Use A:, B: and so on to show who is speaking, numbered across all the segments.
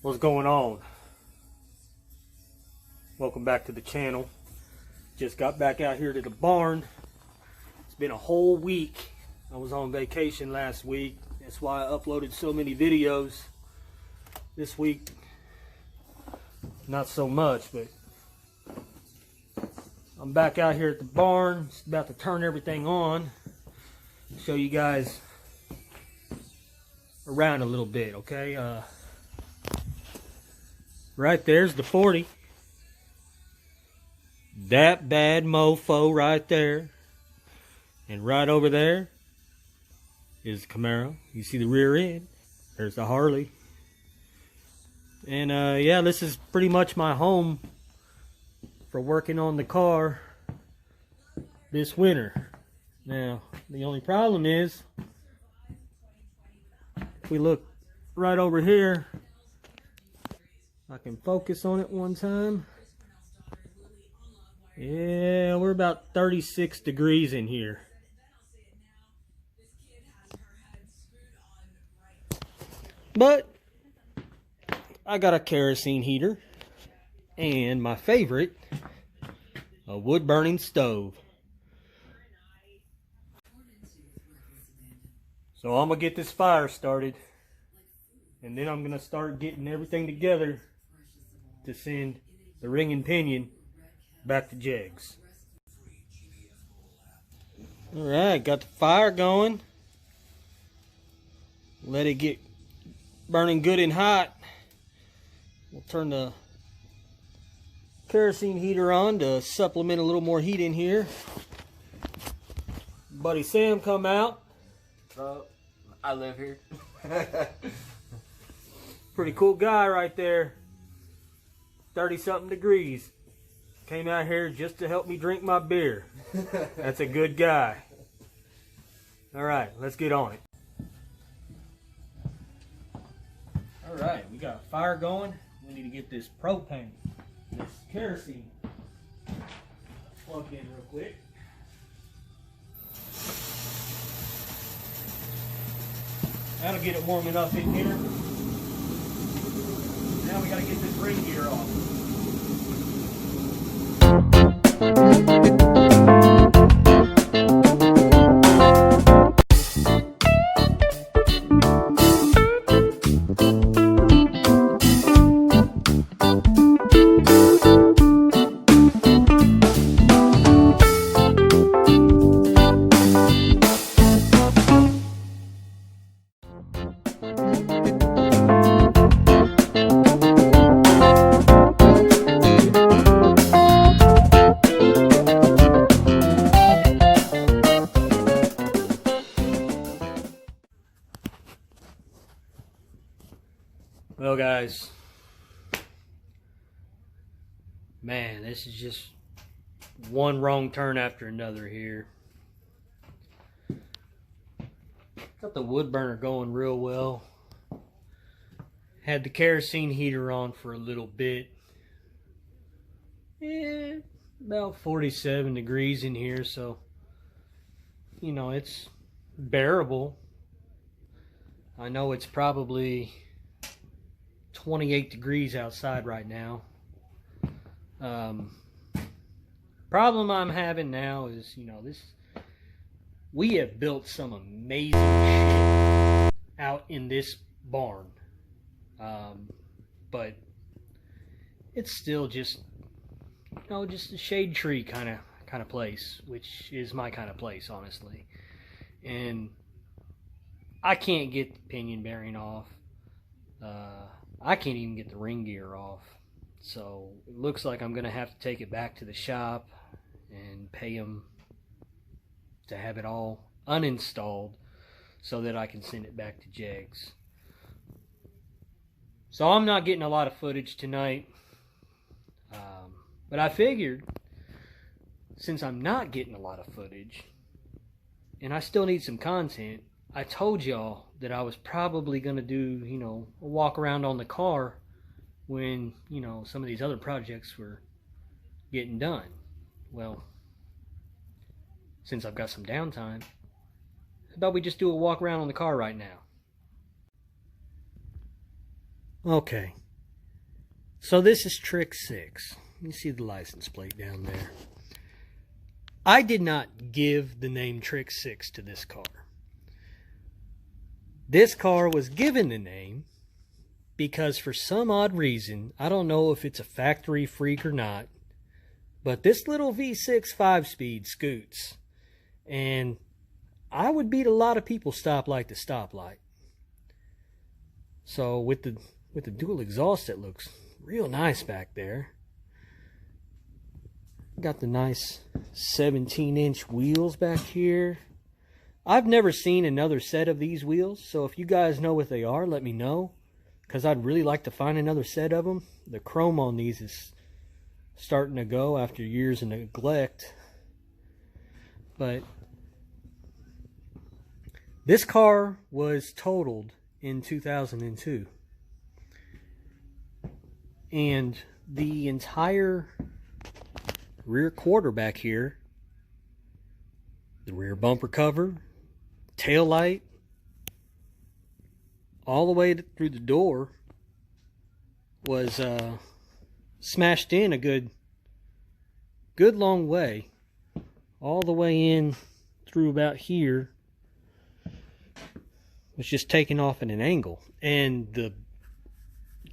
A: What's going on? Welcome back to the channel. Just got back out here to the barn. It's been a whole week. I was on vacation last week. That's why I uploaded so many videos. This week, not so much, but I'm back out here at the barn. Just about to turn everything on. Show you guys around a little bit, okay? Right there's the 40. That bad mofo right there. And right over there is the Camaro. You see the rear end. There's the Harley. And yeah, this is pretty much my home for working on the car this winter. Now, the only problem is, if we look right over here, I can focus on it one time. Yeah, we're about 36 degrees in here. But I got a kerosene heater and my favorite, a wood burning stove. So I'm gonna get this fire started, and then I'm gonna start getting everything together to send the ring and pinion back to Jegs. Alright, got the fire going. Let it get burning good and hot. We'll turn the kerosene heater on to supplement a little more heat in here. Buddy Sam come out.
B: I live here.
A: Pretty cool guy right there. 30-something degrees. Came out here just to help me drink my beer. That's a good guy. Alright, let's get on it. Alright, we got a fire going. We need to get this propane, this kerosene, plugged in real quick. That'll get it warm enough in here. Now we gotta get this ring gear off. Well, guys, man, this is just one wrong turn after another here. Got the wood burner going real well. Had the kerosene heater on for a little bit. Yeah, about 47 degrees in here, so, you know, it's bearable. I know it's probably 28 degrees outside right now. Problem I'm having now is, you know, we have built some amazing shit out in this barn. But it's still just, you know, just a shade tree kind of place, which is my kind of place, honestly. And I can't get the pinion bearing off. I can't even get the ring gear off. So it looks like I'm going to have to take it back to the shop and pay them to have it all uninstalled so that I can send it back to Jegs. So I'm not getting a lot of footage tonight. But I figured, since I'm not getting a lot of footage and I still need some content, I told y'all that I was probably going to do, you know, a walk around on the car when, you know, some of these other projects were getting done. Well, since I've got some downtime, how about we just do a walk around on the car right now? Okay, So this is Trick 6. You see the license plate down there. I did not give the name Trick 6 to this car. This car was given the name because for some odd reason, I don't know if it's a factory freak or not, but this little V6 5-speed scoots. And I would beat a lot of people's stoplight to stoplight. So with the dual exhaust, it looks real nice back there. Got the nice 17-inch wheels back here. I've never seen another set of these wheels, so if you guys know what they are, let me know, because I'd really like to find another set of them. The chrome on these is starting to go after years of neglect. But this car was totaled in 2002. And the entire rear quarter back here, the rear bumper cover, tail light, all the way through the door was smashed in a good long way, all the way in through about here. Was just taken off at an angle, and the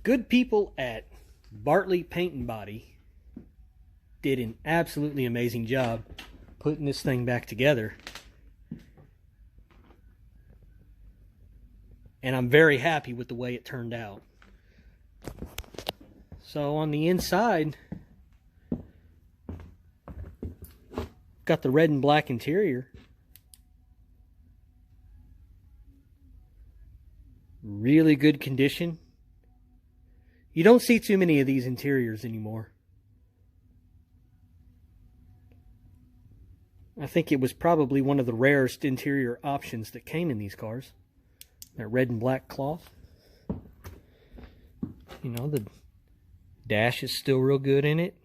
A: good people at Bartley Paint and Body did an absolutely amazing job putting this thing back together. And I'm very happy with the way it turned out. So on the inside, got the red and black interior. Really good condition. You don't see too many of these interiors anymore. I think it was probably one of the rarest interior options that came in these cars. That red and black cloth. You know, the dash is still real good in it.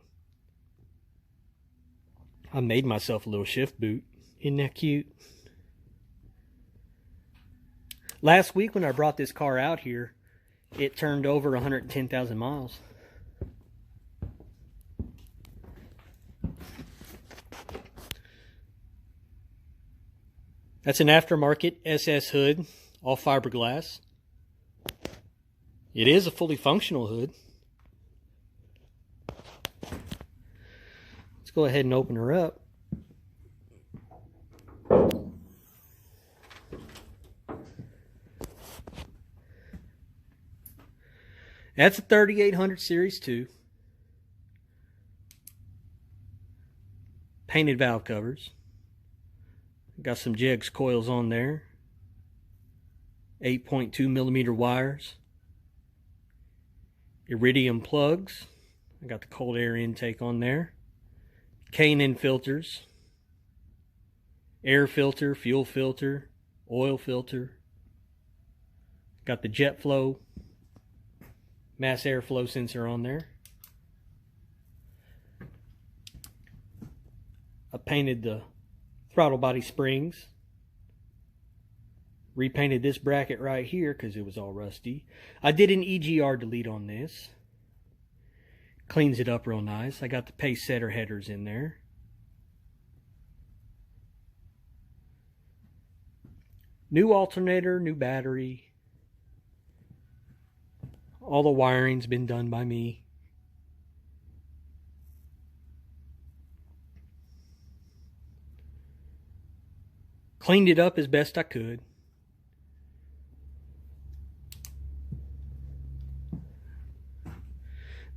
A: I made myself a little shift boot. Isn't that cute? Last week when I brought this car out here, it turned over 110,000 miles. That's an aftermarket SS hood, all fiberglass. It is a fully functional hood. Let's go ahead and open her up. That's a 3800 Series 2. Painted valve covers. Got some Jegs coils on there. 8.2 millimeter wires. Iridium plugs. I got the cold air intake on there. K&N filters. Air filter, fuel filter, oil filter. Got the jet flow mass airflow sensor on there. I painted the throttle body springs. Repainted this bracket right here because it was all rusty. I did an EGR delete on this. Cleans it up real nice. I got the pace setter headers in there. New alternator, new battery. All the wiring's been done by me. Cleaned it up as best I could.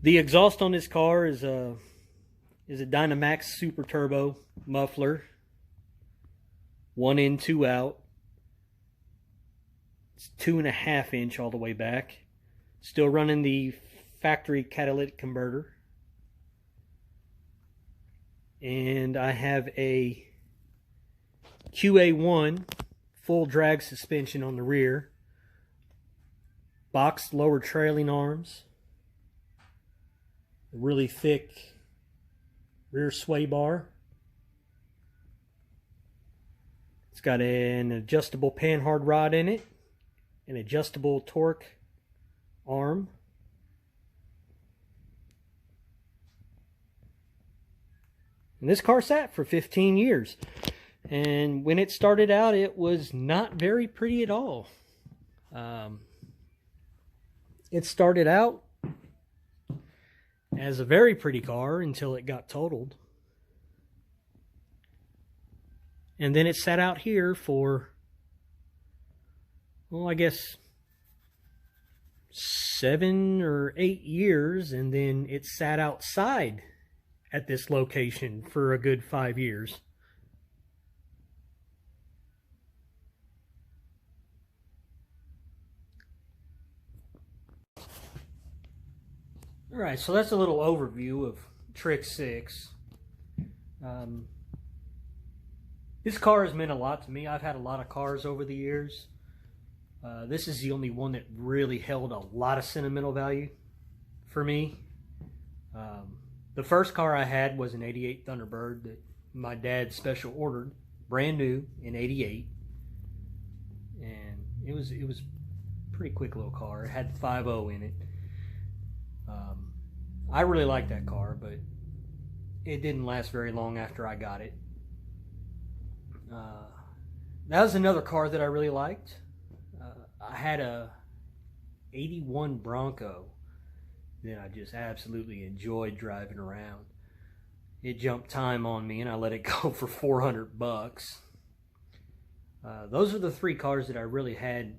A: The exhaust on this car is a Dynamax Super Turbo muffler. 1 in, 2 out. It's 2.5 inch all the way back. Still running the factory catalytic converter. And I have a QA1 full drag suspension on the rear. Boxed lower trailing arms. A really thick rear sway bar. It's got an adjustable panhard rod in it. An adjustable torque arm. And this car sat for 15 years. And when it started out, it was not very pretty at all. It started out as a very pretty car until it got totaled. And then it sat out here for, well, I guess 7 or 8 years, and then it sat outside at this location for a good 5 years. Alright, so that's a little overview of Trick 6. This car has meant a lot to me. I've had a lot of cars over the years. This is the only one that really held a lot of sentimental value for me. The first car I had was an 88 Thunderbird that my dad special ordered, brand new in 88. And it was a pretty quick little car. It had 5.0 in it. I really liked that car, but it didn't last very long after I got it. That was another car that I really liked. I had a 81 Bronco that I just absolutely enjoyed driving around. It jumped time on me and I let it go for $400. Those are the 3 cars that I really had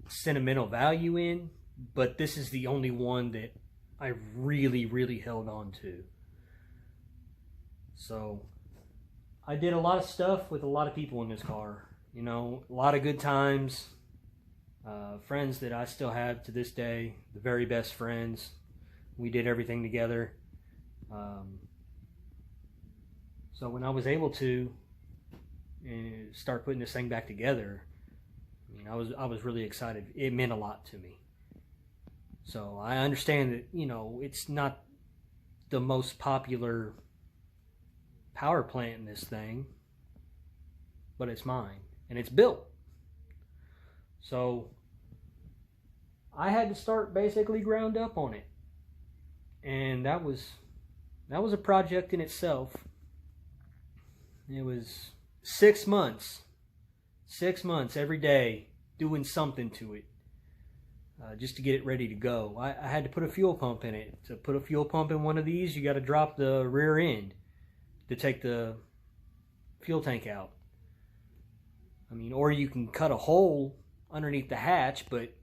A: sentimental value in, but this is the only one that I really held on to. So I did a lot of stuff with a lot of people in this car. You know, a lot of good times. Friends that I still have to this day, the very best friends. We did everything together. So when I was able to start putting this thing back together, I mean, I was really excited. It meant a lot to me. So I understand that, you know, it's not the most popular power plant in this thing, but it's mine and it's built. So I had to start basically ground up on it, and that was a project in itself. It was 6 months every day doing something to it, just to get it ready to go. I had to put a fuel pump in it. To put a fuel pump in one of these, you got to drop the rear end to take the fuel tank out. I mean, or you can cut a hole underneath the hatch, but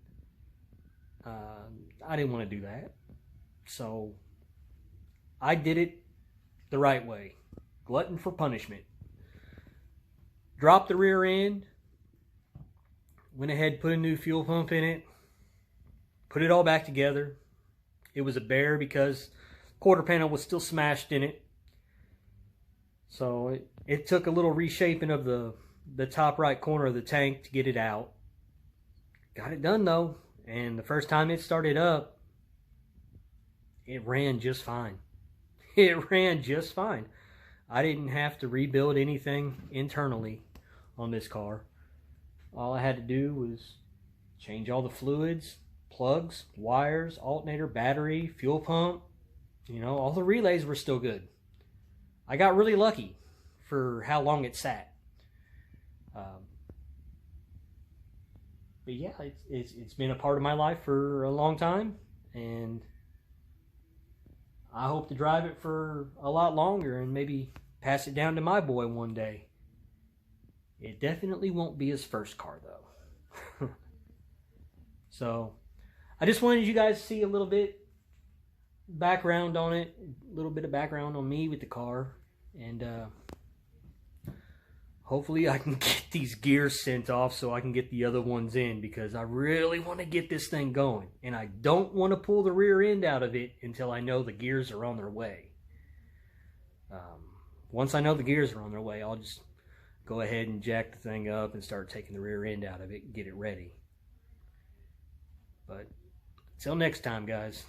A: I didn't want to do that. So I did it the right way. Glutton for punishment. Dropped the rear end, went ahead, put a new fuel pump in it, put it all back together. It was a bear because quarter panel was still smashed in it. So it took a little reshaping of the top right corner of the tank to get it out. Got it done though, and the first time it started up, it ran just fine. It ran just fine. I didn't have to rebuild anything internally on this car. All I had to do was change all the fluids, plugs, wires, alternator, battery, fuel pump. You know, all the relays were still good. I got really lucky for how long it sat. But yeah, it's been a part of my life for a long time, and I hope to drive it for a lot longer and maybe pass it down to my boy one day. It definitely won't be his first car though. So I just wanted you guys to see a little bit background on it, a little bit of background on me with the car, and hopefully I can get these gears sent off so I can get the other ones in, because I really want to get this thing going, and I don't want to pull the rear end out of it until I know the gears are on their way. Once I know the gears are on their way, I'll just go ahead and jack the thing up and start taking the rear end out of it and get it ready. But until next time, guys.